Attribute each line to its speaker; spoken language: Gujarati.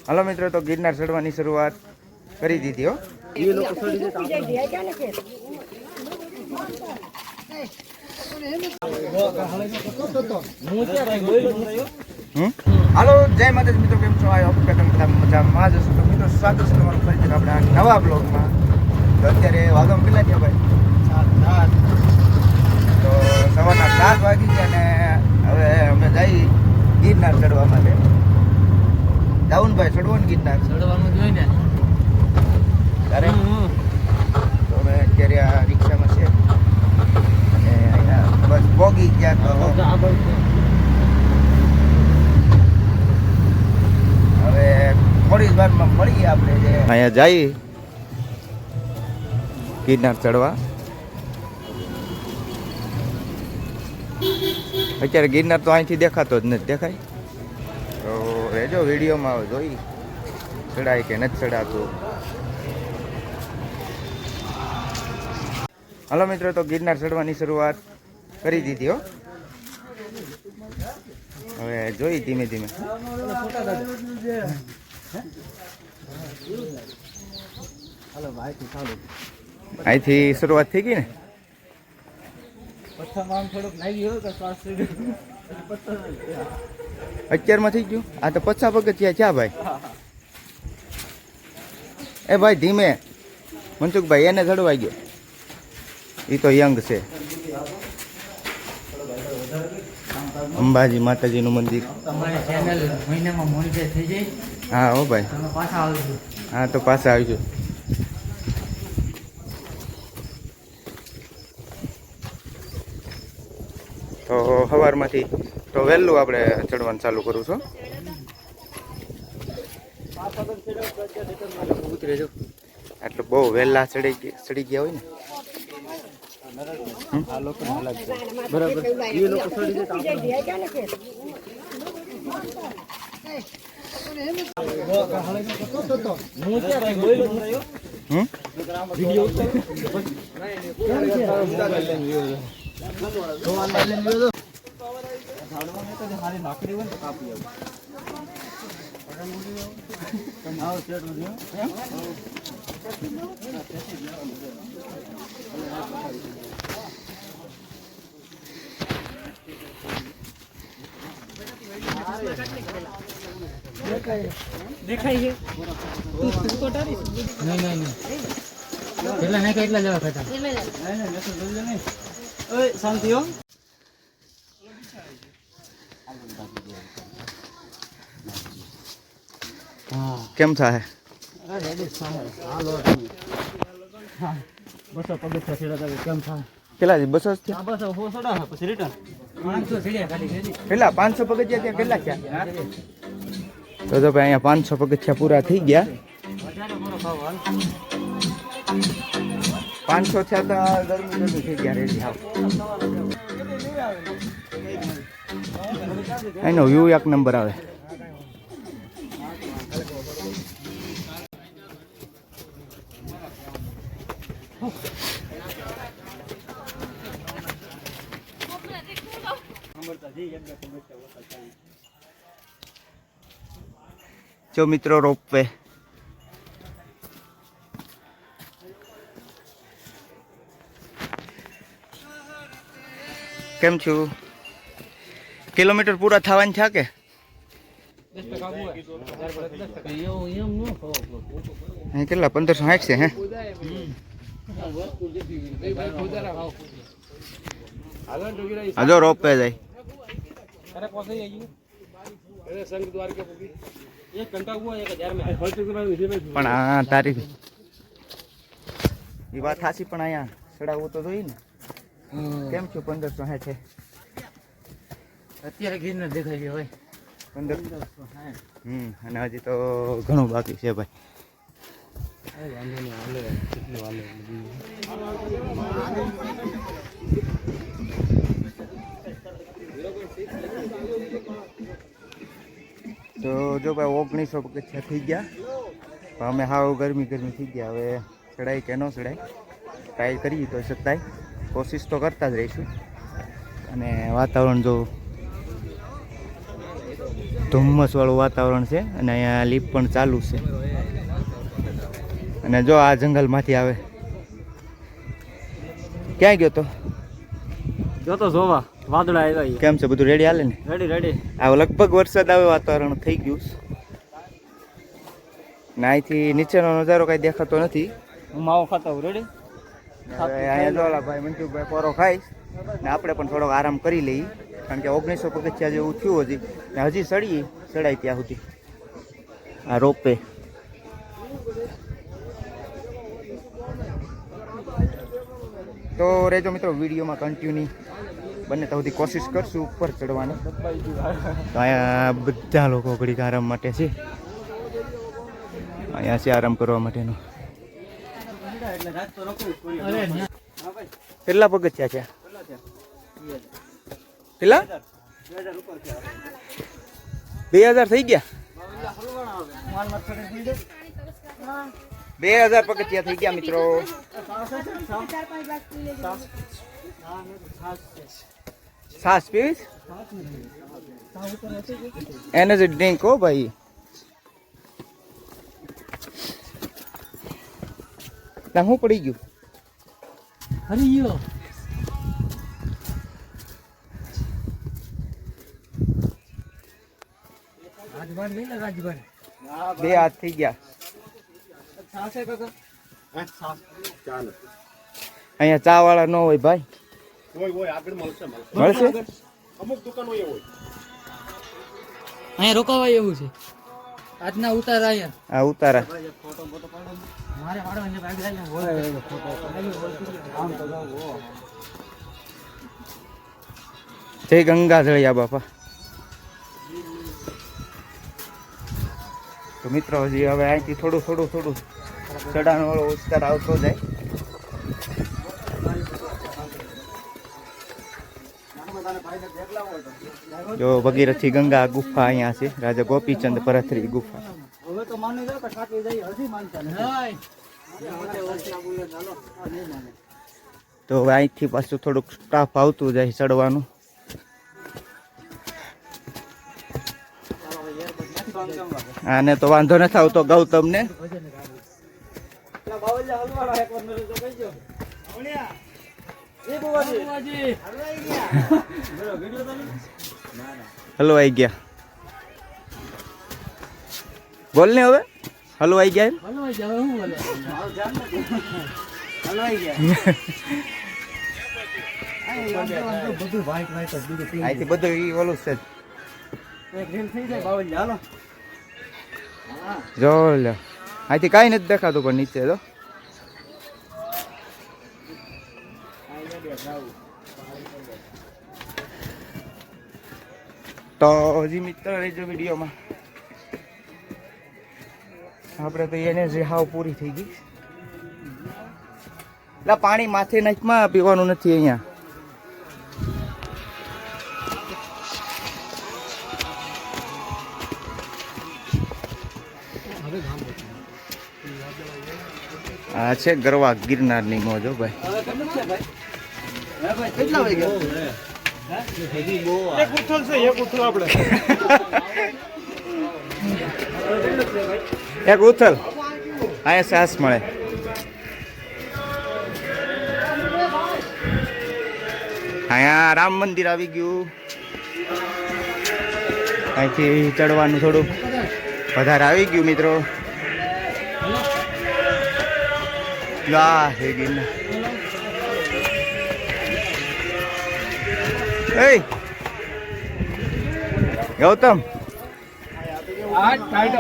Speaker 1: હાલો મિત્રો, તો ગિરનાર ચડવાની શરૂઆત કરી દીધી હો. હાલો, જય માતાજી મિત્રો, કેમ છો? આ તમે બધા મજામાં જ હશો. તો મિત્રો, સ્વાગત છે તમારું ફરીથી આપણા નવા બ્લોગમાં. તો અત્યારે વાગમ કેટલા થયા ભાઈ? 7. તો સવારના 7 વાગી ગયા ને હવે અમે જઈ ગિરનાર ચડવા માટે. જાવું ને ભાઈ, ચડવાનું ગિરનાર
Speaker 2: ચડવાનું જોઈએ ને
Speaker 1: તારે. તો અમે અત્યારે આ રિક્ષામાં છે અને અહીંયા બસ પોગી ગયા. તો હવે થોડી જ વારમાં મળીએ આપણે જે અહીંયા જઈએ ગિરનાર ચડવા. અત્યારે ગિરનાર તો અહીંથી દેખાતો જ નથી, દેખાય તો રેજો વિડીયોમાં આવે જોઈ ચડાય કે નથી ચડાતું. હાલો મિત્રો, તો ગિરનાર ચડવાની શરૂઆત કરી દીધી હો. હવે જોઈ ધીમે ધીમે. અહીંથી શરૂઆત થઈ ગઈ ને. અત્યારમાં થઈ ગયું. આ તો 50 પગથિયા ક્યાં ભાઈ? એ ભાઈ ધીમે, મનસુખભાઈ એને ચડવાઈ ગયો. એ તો યંગ છે. અંબાજી માતાજીનું મંદિર. હા હો ભાઈ, હા તો પાછા આવીશું. તો સવારમાંથી તો વહેલું આપણે ચડવાનું ચાલુ કરું છું. એટલે બહુ વહેલા ચડી ગયા હોય ને. બરાબર, એ લોકો ચડી
Speaker 2: દેખાય છે તું કોટારી નહીં કેટલા નહીં કેટલા જવા ખાતા ઓય શાંતિ હો.
Speaker 1: કેમ થાય?
Speaker 2: 200 પગથિયા ચડ્યા કેમ થાય?
Speaker 1: કેટલા 200
Speaker 2: પછી રિટર્ન 500 ચડ્યા ખાલી.
Speaker 1: કેટલા 500 પગથિયા ત્યાં કેટલા થયા? તો ભાઈ અહીંયા 500 પગથિયા પૂરા થઈ ગયા. 500 થયા તો ગરમી થઈ ગયા રેડી. હા, એનો વ્યૂ એક નંબર આવે. જો મિત્રો, રોપવે કેમ છું? કિલોમીટર પૂરા થવાની છે કે કેટલા? 1560 છે. હે હજો રોપવે જાય. પણ આ તારી એ વાત સાચી, પણ અહીંયા ચડાવવું તો જોઈએ ને. કેમ છું? 1560 છે
Speaker 2: અત્યારે ગિરનાર દેખાય છે ભાઈ.
Speaker 1: 1560. અને હજી તો ઘણું બાકી છે ભાઈ. તો જો ભાઈ 1900 પગથિયા થઈ ગયા. અમે હાવ ગરમી થઈ ગયા. હવે ચડાઈ કે ન ચડાય ટ્રાય કરીએ તો છતાંય કોશિશ તો કરતા જ રહીશું. અને વાતાવરણ જો ધુમ્મસવાળું વાતાવરણ છે અને અહીંયા લીપ પણ ચાલુ છે. અને જો આ જંગલમાંથી આવે. ક્યાં ગયો તો?
Speaker 2: જોતો જોવા વાદળા આવ્યા.
Speaker 1: કેમ છે બધું રેડી હાલે ને?
Speaker 2: Ready ready.
Speaker 1: આ લગભગ વરસાદ આવે વાતાવરણ થઈ ગયું છે. ને અહીંથી નીચેનો નજારો કઈ દેખાતો નથી.
Speaker 2: હું માવો ખાતો હું રેડી.
Speaker 1: અહીંયા જો ઓલા ભાઈ મનસુખભાઈ પોરો ખાઈ ને આપણે પણ થોડોક આરામ કરી લઈએ, કારણ કે 1900 પગથિયા જેવું થયું હજી ને હજી ચડાય ત્યાં સુધી આ રોપે. તો રહેજો મિત્રો વિડીયોમાં કન્ટિન્યુ બંને તો સુધી કોશિશ કરશું ઉપર ચડવાની. તો અહીંયા બધા લોકો ઘડીક આરામ માટે છે. અહીંયા છે આરામ કરવા માટેનો. કેટલા પગથિયા છે? કેટલા? 2000 થઈ ગયા. 2000 પગથિયા થઈ ગયા મિત્રો. છાસ પીવીશ? એનર્જી ડ્રિંક હો ભાઈ. શું પડી ગયું?
Speaker 2: હરી ગયો.
Speaker 1: બે હાથ થઈ ગયા. અહીંયા ચા વાળા ન હોય ભાઈ? મળશે.
Speaker 2: અહીંયા રોકાવાય એવું છે. આજના ઉતારા અહીંયા.
Speaker 1: આ ઉતારા.
Speaker 2: મારે પાડવાની બાઈક લઈને
Speaker 1: જય ગંગા જળિયા બાપા. તો મિત્રો હજી હવે અહીંથી થોડું ચડાણ વાળો વિસ્તાર આવતો જાય. જો ભગીરથી ગંગા ગુફા અહીંયા છે. રાજા ગોપીચંદ પરથરી ગુફા. તો હવે અહીંથી પાછું થોડુંક સ્ટાફ આવતું જાય ચડવાનું. આને તો વાંધો નથી આવતો ગૌતમ ને. હલવાઈ ગયા. બોલ ને હવે. હલવાઈ ગયા. અહીંથી બધું ઓલું છે. જો લે અહીંથી કાંઈ નથી દેખાતું પણ નીચે તો હજી મિત્ર રહેજો વિડીયોમાં. આપણે તો એને જે હાવ પૂરી થઈ ગઈ. એટલે પાણી માથે નાખમાં પીવાનું નથી અહીંયા. આ છે ગરવા ગિરનારની મોજો ભાઈ. કેટલા વાગ્યા? એક ઉથલ છે. એક ઉથલ આપણે એક ઉથલ. અહીંયા સાસ મળે. અહીંયા રામ મંદિર આવી ગયું. અહીંથી ચડવાનું થોડું વધારે આવી ગયું મિત્રો. હે ગિરનાર. ગૌતમ
Speaker 2: આ કાઢો